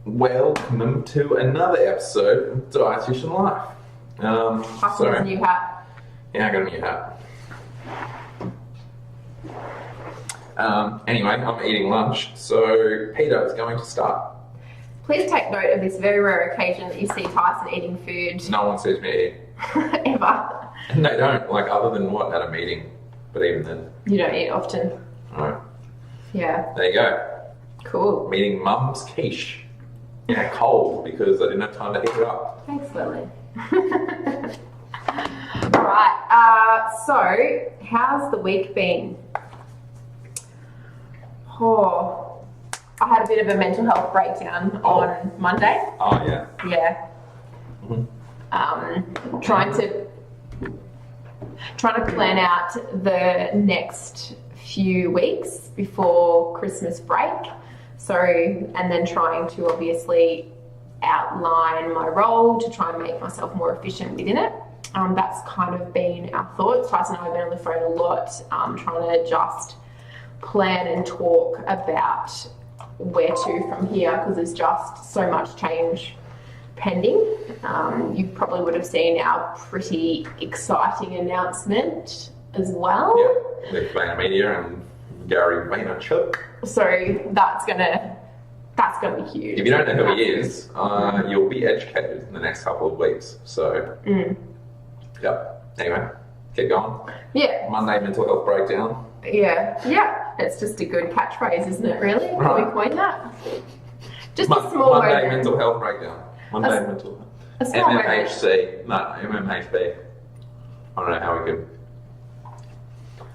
Welcome to another episode of Dietitian Life. Sorry. New hat. Yeah, I got a new hat. Anyway, I'm eating lunch, so Peter is going to start. Please take note of this very rare occasion that you see Tyson eating food. No one sees me eat. Ever. And they don't, like, other than what, at a meeting. But even then. You don't eat often. Alright. Yeah. There you go. Cool. I'm eating Mum's quiche. Yeah, cold, because I didn't have time to heat it up. Thanks, Lily. Alright, so how's the week been? Oh, I had a bit of a mental health breakdown on Monday. Oh, yeah. Yeah. Mm-hmm. Trying to plan out the next few weeks before Christmas break. So, and then trying to obviously outline my role to try and make myself more efficient within it. That's kind of been our thoughts. Tyson and I have been on the phone a lot, trying to just plan and talk about where to from here, because there's just so much change pending. You probably would have seen our pretty exciting announcement as well. Yeah, with Vayner Media and Gary Vaynerchuk. So that's gonna be huge. If you don't know who he is, you'll be educated in the next couple of weeks. So, Yep. Anyway, keep going. Yeah. Monday mental health breakdown. Yeah. It's just a good catchphrase, isn't it? Really? Can we coin that? Just a small Monday moment. mental health breakdown. Monday mental health. A small moment. MMHC. No, MMHB. I don't know how we could.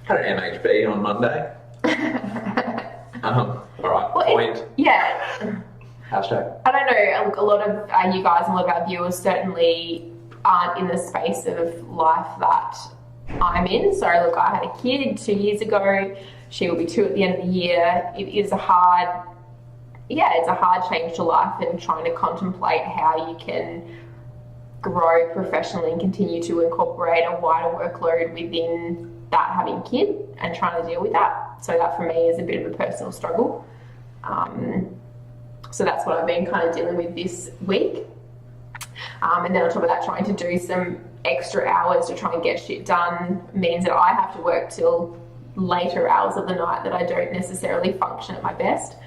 Had an MHB on Monday. All right. Well, point. Yeah. Hashtag. I don't know. A lot of you guys and a lot of our viewers certainly aren't in the space of life that I'm in. So look, I had a kid 2 years ago. She will be 2 at the end of the year. It is a hard change to life, and trying to contemplate how you can grow professionally and continue to incorporate a wider workload within that having a kid and trying to deal with that. So that for me is a bit of a personal struggle. So that's what I've been kind of dealing with this week. And then on top of that, trying to do some extra hours to try and get shit done means that I have to work till later hours of the night that I don't necessarily function at my best.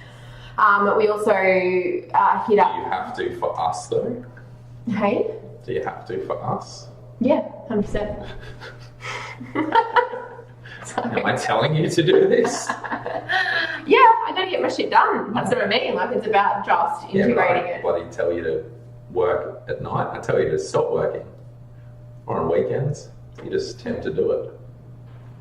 We also hit up... Do you have to for us though? Hey? Do you have to for us? Yeah, 100%. Am I telling you to do this? Yeah, I gotta get my shit done. That's what I mean. Like, it's about just integrating it. Bloody tell you to work at night. I tell you to stop working. Or on weekends. You just tend to do it.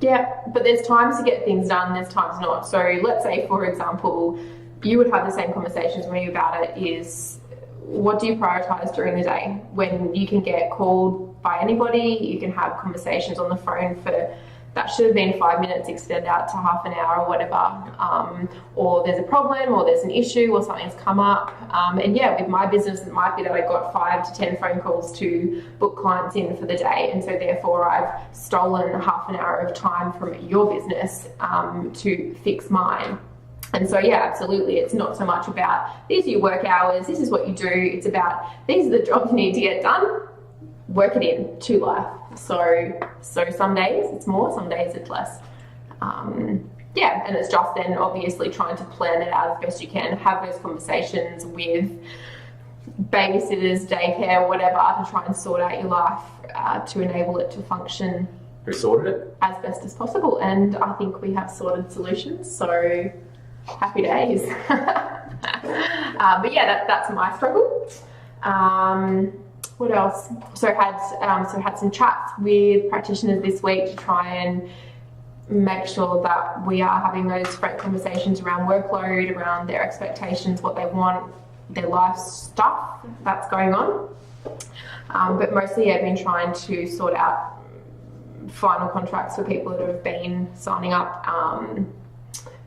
Yeah, but there's times to get things done, there's times not. So let's say, for example, you would have the same conversations with me about it, is what do you prioritize during the day? When you can get called by anybody, you can have conversations on the phone for, that should have been 5 minutes, extend out to half an hour or whatever. Or there's a problem, or there's an issue, or something's come up. And yeah, with my business, it might be that I got 5 to 10 phone calls to book clients in for the day. And so therefore I've stolen half an hour of time from your business to fix mine. And so, yeah, absolutely. It's not so much about these are your work hours, this is what you do. It's about these are the jobs you need to get done. Work it in to life. So some days it's more, some days it's less. Yeah, and it's just then obviously trying to plan it out as best you can, have those conversations with babysitters, daycare, whatever, to try and sort out your life to enable it to function. Who sorted it? As best as possible. And I think we have sorted solutions, so happy days. But yeah, that's my struggle. What else? So had some chats with practitioners this week to try and make sure that we are having those frank conversations around workload, around their expectations, what they want, their life stuff that's going on. But mostly I've been trying to sort out final contracts for people that have been signing up.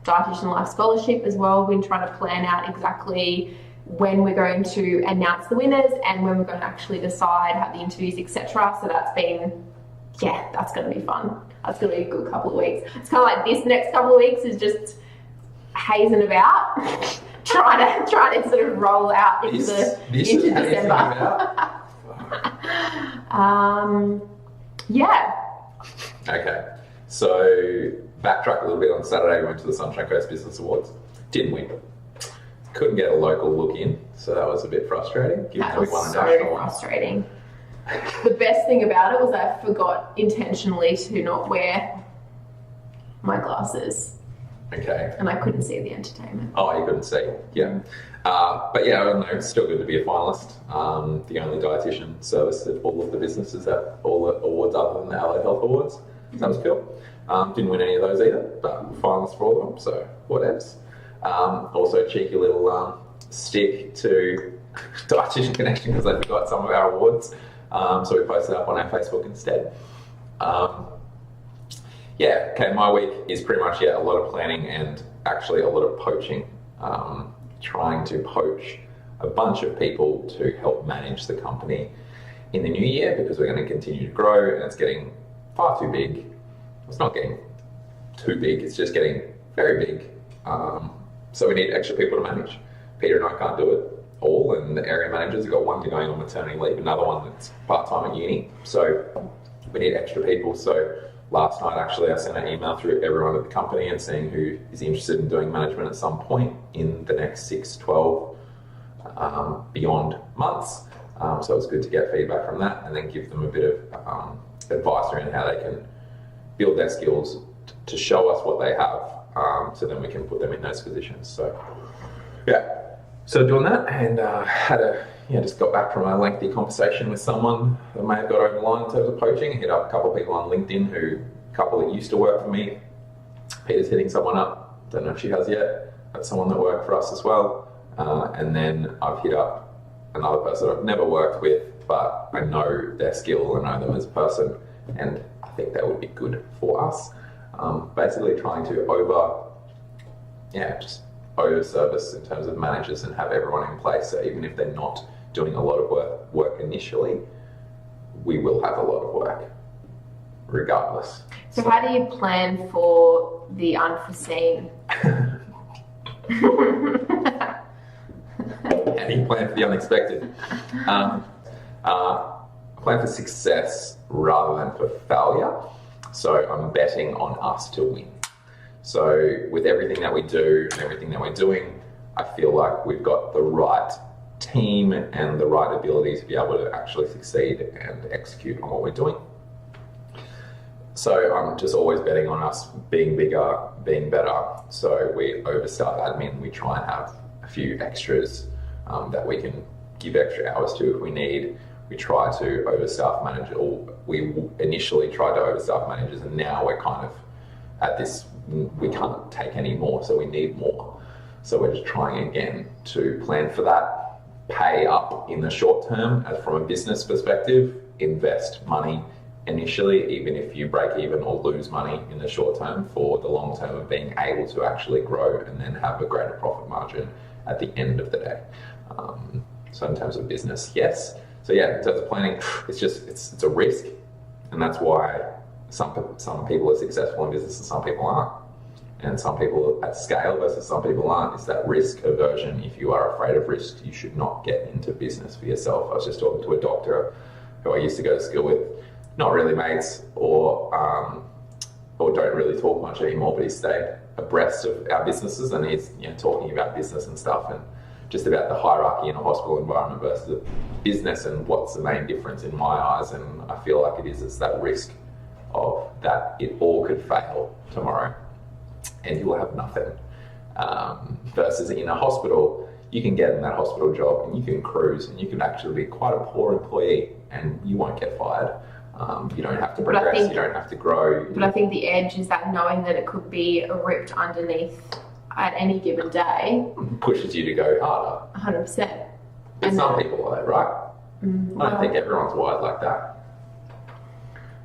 Dietitian Life Scholarship as well. We've been trying to plan out exactly when we're going to announce the winners and when we're going to actually decide, have the interviews, etc. So that's been, yeah, that's going to be fun. That's going to be a good couple of weeks. It's kind of like this next couple of weeks is just hazing about, trying to sort of roll out into this into is how you think December. about? Yeah. Okay, so backtrack a little bit. On Saturday, we went to the Sunshine Coast Business Awards. Didn't win. Couldn't get a local look in, so that was a bit frustrating. Given That was we won a so national one. frustrating. The best thing about it was I forgot intentionally to not wear my glasses, Okay. and I couldn't see the entertainment. Oh, you couldn't see. Yeah. But yeah, I don't know. It's still good to be a finalist. The only dietitian service at all of the businesses at all the awards other than the Allied Health Awards. So that was cool. Didn't win any of those either, but finalist for all of them, so whatevs. Also, cheeky little stick to Dietitian Connection because they forgot some of our awards. So we posted up on our Facebook instead. Yeah, okay, my week is pretty much, a lot of planning and actually a lot of poaching. Trying to poach a bunch of people to help manage the company in the new year because we're going to continue to grow and it's getting far too big. It's not getting too big, it's just getting very big. So we need extra people to manage. Peter and I can't do it all, and the area managers have got one going on maternity leave, another one that's part-time at uni. So we need extra people. So last night, actually, I sent an email through everyone at the company and seeing who is interested in doing management at some point in the next 6, 12, beyond months. So it was good to get feedback from that and then give them a bit of advice around how they can build their skills to show us what they have, so then we can put them in those positions. So, yeah. So doing that, and just got back from a lengthy conversation with someone that may have got over the line in terms of poaching. Hit up a couple of people on LinkedIn a couple that used to work for me. Peter's hitting someone up. Don't know if she has yet. That's someone that worked for us as well. And then I've hit up another person I've never worked with, but I know their skill and know them as a person, and I think that would be good for us. Basically trying to over service in terms of managers and have everyone in place, so even if they're not doing a lot of work initially, we will have a lot of work regardless. So how do you plan for the unforeseen? How do you plan for the unexpected? Plan for success rather than for failure. So I'm betting on us to win. So with everything that we do and everything that we're doing, I feel like we've got the right team and the right ability to be able to actually succeed and execute on what we're doing. So I'm just always betting on us being bigger, being better. So we overstaff admin. We try and have a few extras that we can give extra hours to if we need. We try to overstaff manage, or we initially tried to overstaff managers, and now we're kind of at this, we can't take any more, so we need more. So we're just trying again to plan for that, pay up in the short term as from a business perspective, invest money initially, even if you break even or lose money in the short term, for the long term of being able to actually grow and then have a greater profit margin at the end of the day. So in terms of business, yes. So yeah, in terms of planning, it's a risk, and that's why some people are successful in business and some people aren't. And some people at scale versus some people aren't. It's that risk aversion. If you are afraid of risk, you should not get into business for yourself. I was just talking to a doctor who I used to go to school with, not really mates or don't really talk much anymore, but he stayed abreast of our businesses, and he's talking about business and stuff and just about the hierarchy in a hospital environment versus a business and what's the main difference in my eyes. And I feel like it's that risk of that it all could fail tomorrow and you'll have nothing. Versus in a hospital, you can get in that hospital job and you can cruise and you can actually be quite a poor employee and you won't get fired. You don't have to progress, you don't have to grow. But I think the edge is that knowing that it could be ripped underneath at any given day. Pushes you to go harder. 100%. But some people are, right? I don't think everyone's wired like that.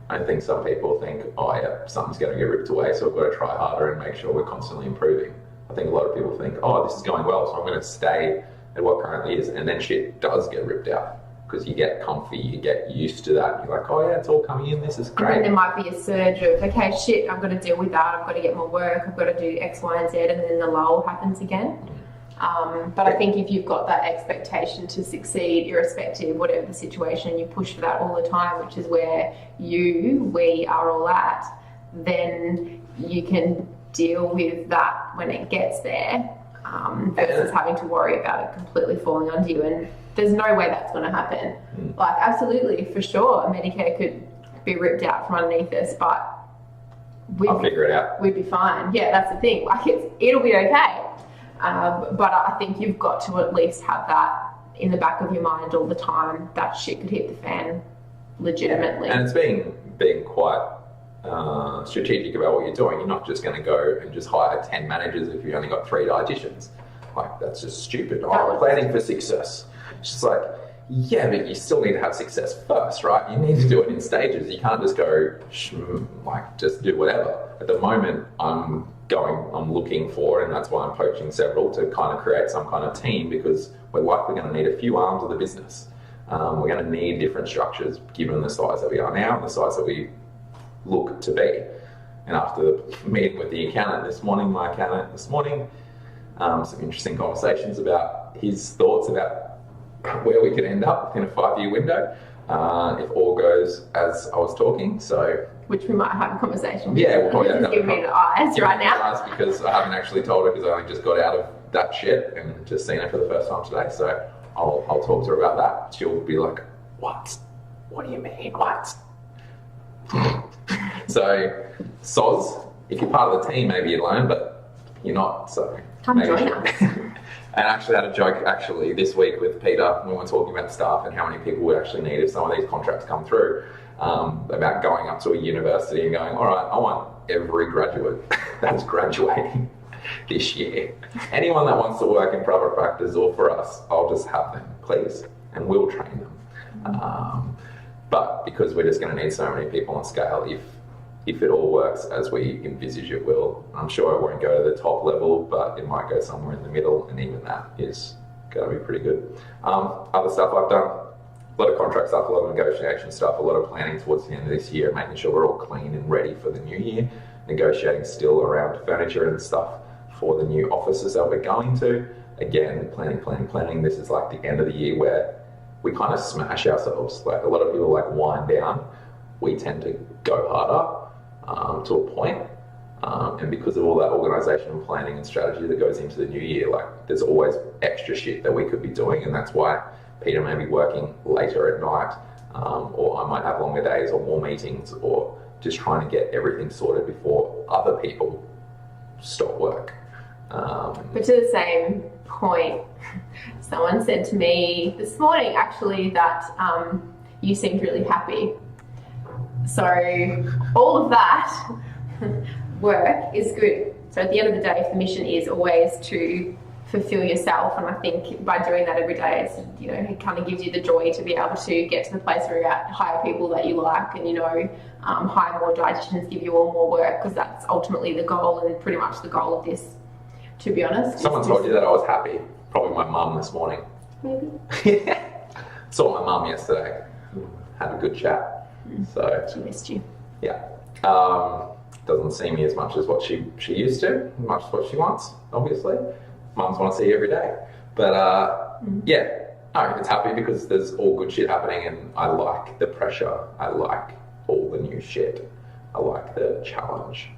I think some people think, oh yeah, something's going to get ripped away, so I've got to try harder and make sure we're constantly improving. I think a lot of people think, oh, this is going well, so I'm going to stay at what currently is, and then shit does get ripped out because you get comfy, you get used to that, and you're like, oh yeah, it's all coming in, this is great. And then there might be a surge of, okay, shit, I've got to deal with that, I've got to get more work, I've got to do X, Y, and Z, and then the lull happens again. But I think if you've got that expectation to succeed, irrespective, whatever the situation, you push for that all the time, which is where we are all at, then you can deal with that when it gets there, versus having to worry about it completely falling onto you. And there's no way that's going to happen. Like, absolutely, for sure, Medicare could be ripped out from underneath us, but I'll figure it out. We'd be fine. Yeah, that's the thing. Like, it'll be okay. But I think you've got to at least have that in the back of your mind all the time, that shit could hit the fan legitimately. And it's being quite strategic about what you're doing. You're not just going to go and just hire 10 managers if you've only got 3 dietitians. Like, that's just stupid. I'm planning for success. It's just like, yeah, but you still need to have success first, right? You need to do it in stages. You can't just go, just do whatever. At the moment, I'm looking for, and that's why I'm poaching several, to kind of create some kind of team, because we're likely going to need a few arms of the business. We're going to need different structures given the size that we are now and the size that we look to be. And after the meeting with the accountant this morning, some interesting conversations about his thoughts about where we could end up in a 5-year window, if all goes as I was talking. So, which we might have a conversation. Yeah, we'll probably have give me the eyes right now. Because I haven't actually told her, because I only just got out of that shit and just seen her for the first time today. So I'll talk to her about that. She'll be like, "What? What do you mean? What?" So, soz, if you're part of the team, maybe you learn, but you're not. So come join us. And I actually had a joke this week with Peter when we were talking about staff and how many people we actually need if some of these contracts come through, about going up to a university and going, all right, I want every graduate that's graduating this year. Anyone that wants to work in private practice or for us, I'll just have them, please, and we'll train them. But because we're just going to need so many people on scale, if it all works as we envisage it will, I'm sure it won't go to the top level, but it might go somewhere in the middle, and even that is going to be pretty good. Other stuff I've done, a lot of contract stuff, a lot of negotiation stuff, a lot of planning towards the end of this year, making sure we're all clean and ready for the new year, negotiating still around furniture and stuff for the new offices that we're going to. Again, planning. This is like the end of the year where we kind of smash ourselves. Like, a lot of people wind down. We tend to go harder. To a point, and because of all that organisation and planning and strategy that goes into the new year, there's always extra shit that we could be doing, and that's why Peter may be working later at night, or I might have longer days or more meetings, or just trying to get everything sorted before other people stop work. But to the same point, someone said to me this morning actually that you seemed really happy. So all of that work is good. So at the end of the day, the mission is always to fulfill yourself, and I think by doing that every day, it's, it kind of gives you the joy to be able to get to the place where you're at, hire people that you like, and hire more dietitians, give you all more work, because that's ultimately the goal, and pretty much the goal of this, to be honest. Someone told you that I was happy. Probably my mum this morning. Maybe. Saw my mum yesterday. Had a good chat. So she missed you. Yeah. Doesn't see me as much as what she used to, as much as what she wants, obviously. Mums want to see you every day. But yeah, no, it's happy because there's all good shit happening, and I like the pressure. I like all the new shit. I like the challenge,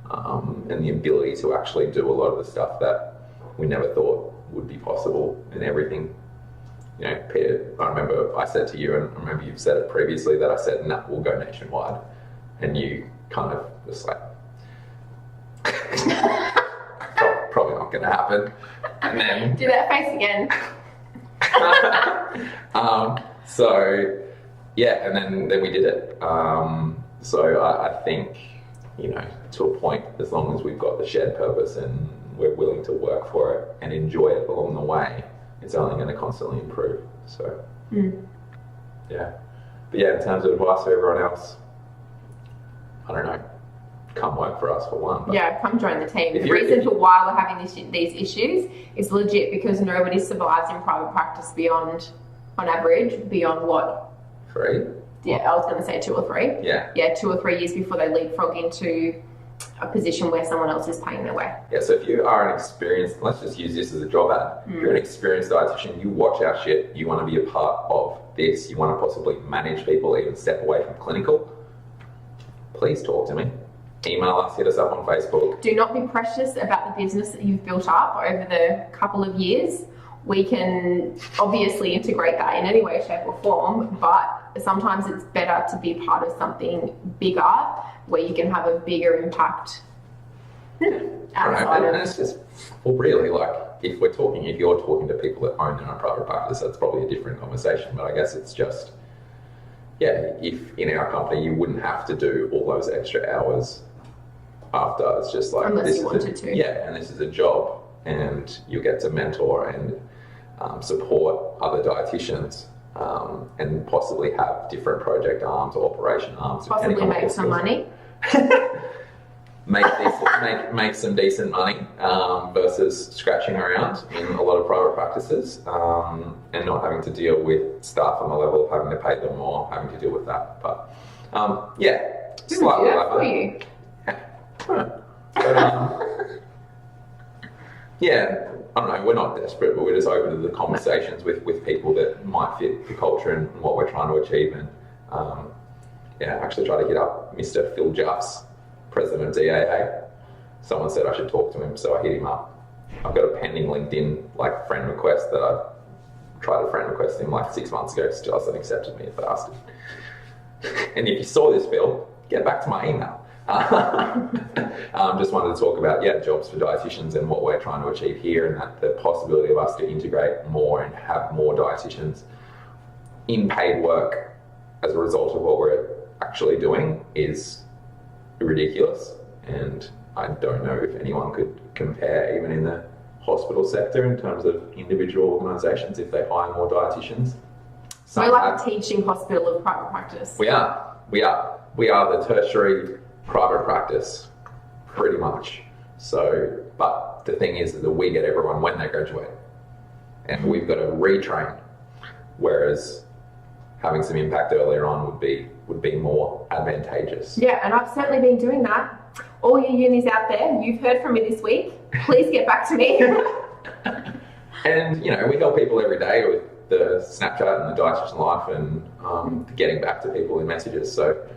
and the ability to actually do a lot of the stuff that we never thought would be possible, and everything. Peter, I remember I said to you, and I remember you've said it previously, that I said, nah, we'll go nationwide. And you kind of just probably not going to happen. And then... Do that face again. So, yeah, and then we did it. So I think, to a point, as long as we've got the shared purpose and we're willing to work for it and enjoy it along the way, it's only going to constantly improve. So, yeah. But yeah, in terms of advice for everyone else, I don't know. Come work for us for one. But yeah, come join the team. The reason for why we're having these issues is legit because nobody survives in private practice beyond, on average, beyond what? 3? Yeah, I was going to say 2 or 3. Yeah. Yeah, 2 or 3 years before they leapfrog into a position where someone else is paying their way. Yeah, so if you are an experienced, let's just use this as a job ad. If you're an experienced dietitian, you watch our shit, you want to be a part of this, you want to possibly manage people, even step away from clinical, please talk to me. Email us, hit us up on Facebook. Do not be precious about the business that you've built up over the couple of years. We can obviously integrate that in any way, shape or form, but sometimes it's better to be part of something bigger where you can have a bigger impact outside of... And it's just, well, really, like, if you're talking to people that own their own private practice, that's probably a different conversation, but I guess it's just, yeah, if in our company you wouldn't have to do all those extra hours after, it's just like... Unless you wanted to. Yeah, and this is a job, and you get to mentor and support other dietitians, and possibly have different project arms or operation arms. Possibly make some money. make some decent money versus scratching around in a lot of private practices, and not having to deal with staff on the level of having to pay them more, having to deal with that. But yeah, slightly like for you. But, yeah, I don't know, we're not desperate, but we're just open to the conversations with people that might fit the culture and what we're trying to achieve. And yeah, actually try to hit up Mr. Phil Juffs, president of DAA. Someone said I should talk to him, so I hit him up. I've got a pending LinkedIn friend request that I tried to friend request him 6 months ago. Still hasn't accepted me, bastard. And if you saw this, Phil, get back to my email. Just wanted to talk about jobs for dietitians and what we're trying to achieve here, and that the possibility of us to integrate more and have more dietitians in paid work as a result of what we're actually doing is ridiculous, and I don't know if anyone could compare even in the hospital sector in terms of individual organisations if they hire more dietitians. We're like a teaching hospital of private practice. We are the tertiary private practice, pretty much. So, but the thing is that we get everyone when they graduate, and we've got to retrain. Whereas having some impact earlier on would be more advantageous. Yeah, and I've certainly been doing that. All you unis out there, you've heard from me this week. Please get back to me. And we help people every day with the Snapchat and the Dietitian Life and getting back to people in messages. So.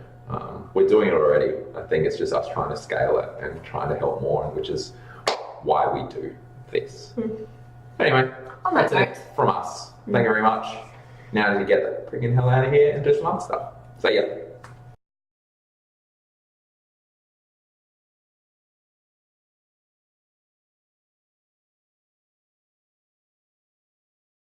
We're doing it already. I think it's just us trying to scale it and trying to help more, which is why we do this. Anyway, that's it from us. Thank you very much. Now to get the freaking hell out of here and do some other stuff. See ya.